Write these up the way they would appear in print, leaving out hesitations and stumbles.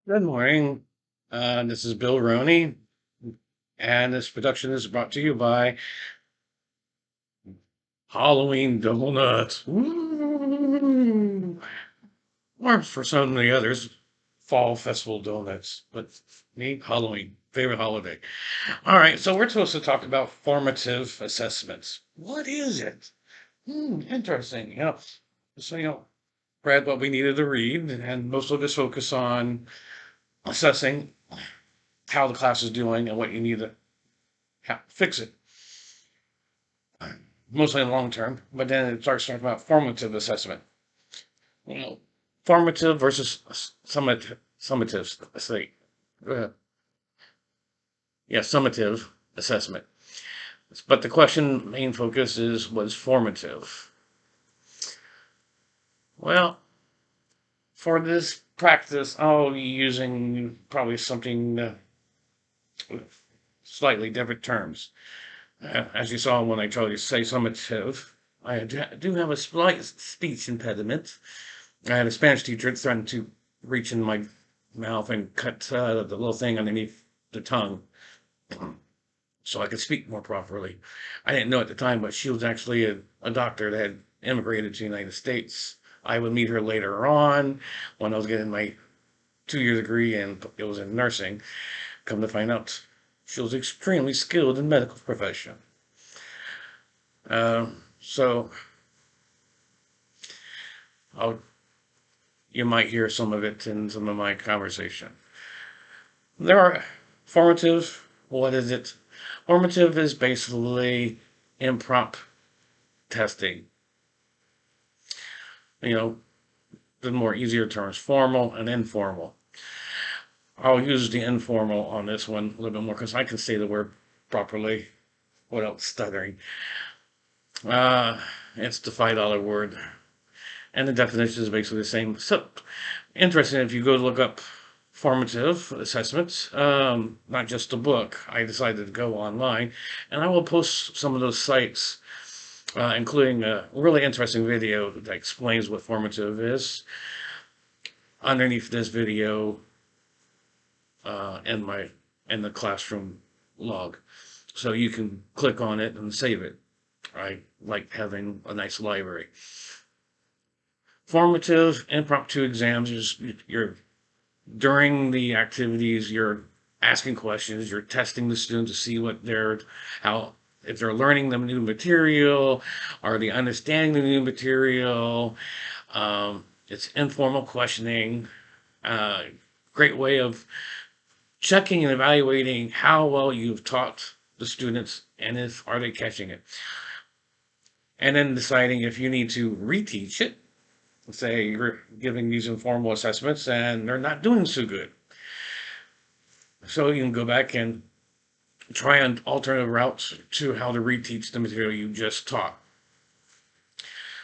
Good morning. This is Bill Roney, and this production is brought to you by Halloween Donuts. Woo! Or for some of the others, Fall Festival Donuts. But me, Halloween, favorite holiday. All right, so we're supposed to talk about formative assessments. What is it? Interesting. So, read what we needed to read, and most of us focus on assessing how the class is doing and what you need to fix it, mostly in the long term. But then it starts talking about formative assessment. You know, formative versus summative. Say, uh, yeah, summative assessment. But the question main focus is was formative. Well, for this practice, I'll be using probably something slightly different terms. As you saw when I tried to say summative, I do have a slight speech impediment. I had a Spanish teacher that threatened to reach in my mouth and cut the little thing underneath the tongue so I could speak more properly. I didn't know at the time, but she was actually a doctor that had immigrated to the United States. I would meet her later on when I was getting my 2 year degree, and it was in nursing. Come to find out, she was extremely skilled in medical profession. So I'll, you might hear some of it in some of my conversation. There are formative. What is it? Formative is basically impromptu testing. You know, the more easier terms, formal and informal. I'll use the informal on this one a little bit more because I can say the word properly without stuttering. It's the $5 word, and the definition is basically the same. So, interesting if you go to look up formative assessments, not just a book. I decided to go online, and I will post some of those sites, including a really interesting video that explains what formative is underneath this video in the classroom log, so you can click on it and save it. I like having a nice library. Formative impromptu exams is you're during the activities, you're asking questions, you're testing the student to see what they're, how, if they're learning the new material, are they understanding the new material? It's informal questioning, great way of checking and evaluating how well you've taught the students and if are they catching it. And then deciding if you need to reteach it. Say you're giving these informal assessments and they're not doing so good. So you can go back and try an alternative routes to how to reteach the material you just taught.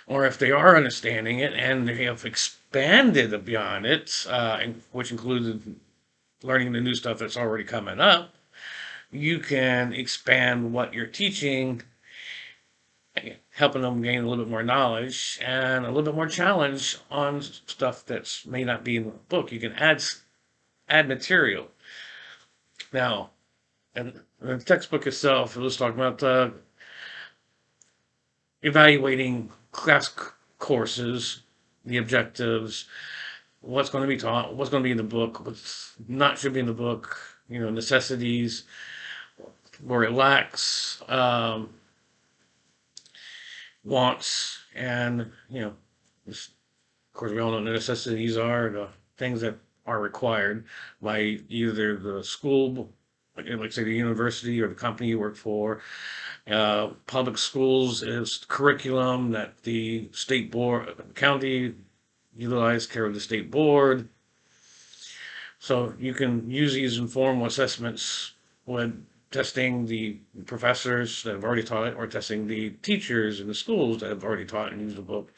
Or if they are understanding it and they have expanded beyond it, which included learning the new stuff that's already coming up, you can expand what you're teaching, helping them gain a little bit more knowledge and a little bit more challenge on stuff that may not be in the book. You can add material. Now, and the textbook itself, it was talking about evaluating class courses, the objectives, what's going to be taught, what's going to be in the book, what's not should be in the book, necessities, where it lacks, wants, and, of course, we all know the necessities are the things that are required by either the school, like say the university or the company you work for. Public schools is curriculum that the state board, county utilize, care of the state board. So you can use these informal assessments when testing the professors that have already taught it or testing the teachers in the schools that have already taught and used the book.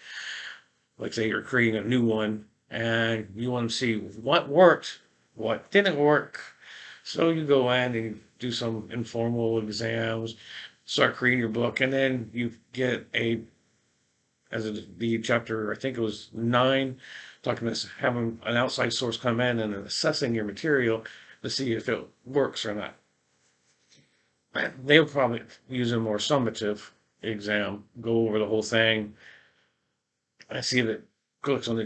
Like say you're creating a new one and you want to see what worked, what didn't work. So you go in and do some informal exams, start creating your book, and then you get the chapter, I think it was 9, talking to having an outside source come in and assessing your material to see if it works or not. They'll probably use a more summative exam, go over the whole thing, and see if it clicks on the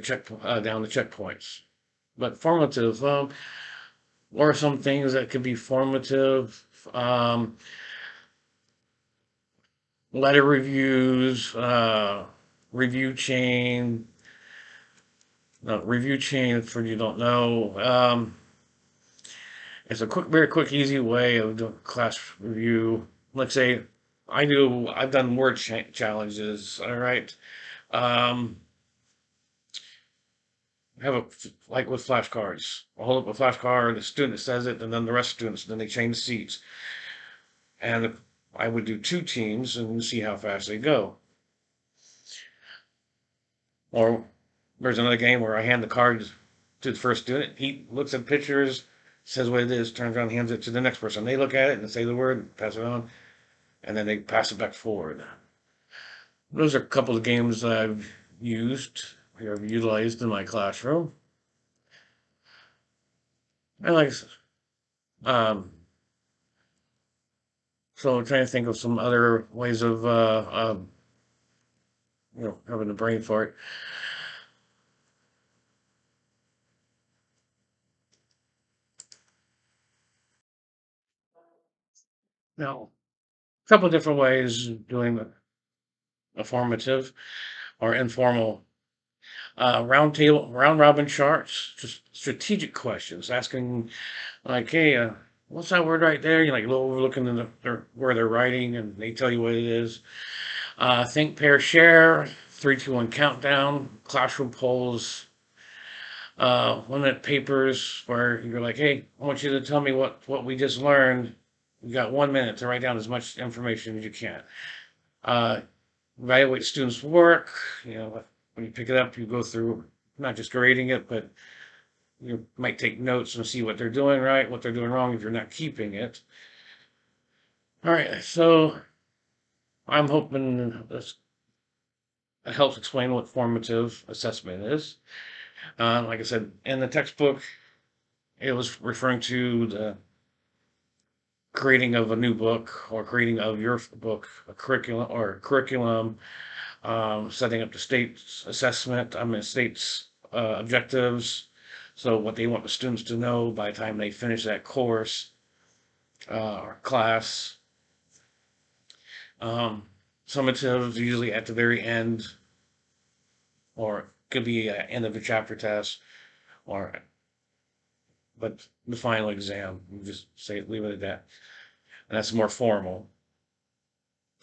down the checkpoints. But formative, or some things that could be formative, letter reviews, review chain. No, review chain, for you don't know. It's a very quick, easy way of doing class review. Let's say I've done word challenges. All right. Um, have a like with flashcards. I'll hold up a flashcard, the student says it, and then the rest of the students, then they change seats. And I would do two teams and see how fast they go. Or there's another game where I hand the cards to the first student. He looks at pictures, says what it is, turns around, hands it to the next person. They look at it and say the word, pass it on, and then they pass it back forward. Those are a couple of games that I've used, or I've utilized in my classroom. And like, so I'm trying to think of some other ways of, having a brain fart. Now, a couple of different ways of doing a formative or informal round robin charts, just strategic questions, asking like, hey, what's that word right there? You like overlooking where they're writing, and they tell you what it is. Think, pair, share. 3, 2, 1 countdown. Classroom polls. 1 minute papers where you're like, hey, I want you to tell me what we just learned. You got 1 minute to write down as much information as you can. Uh, Evaluate students' work. When you pick it up, you go through not just grading it, but you might take notes and see what they're doing right, what they're doing wrong if you're not keeping it. All right, so I'm hoping this helps explain what formative assessment is. Like I said, in the textbook, it was referring to the creating of a new book or creating of your book, a curriculum, setting up the state's assessment, state's objectives. So what they want the students to know by the time they finish that course or class. Summatives usually at the very end, or could be at end of the chapter test, but the final exam. You just leave it at that, and that's more formal.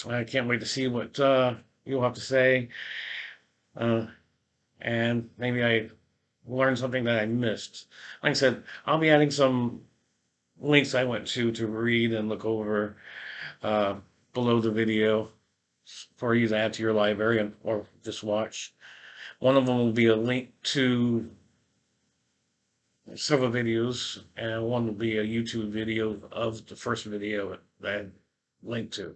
I can't wait to see what you'll have to say, uh, and maybe I learned something that I missed. Like I said, I'll be adding some links I went to read and look over uh, below the video for you to add to your library or just watch. One of them will be a link to several videos, and one will be a YouTube video of the first video that I linked to.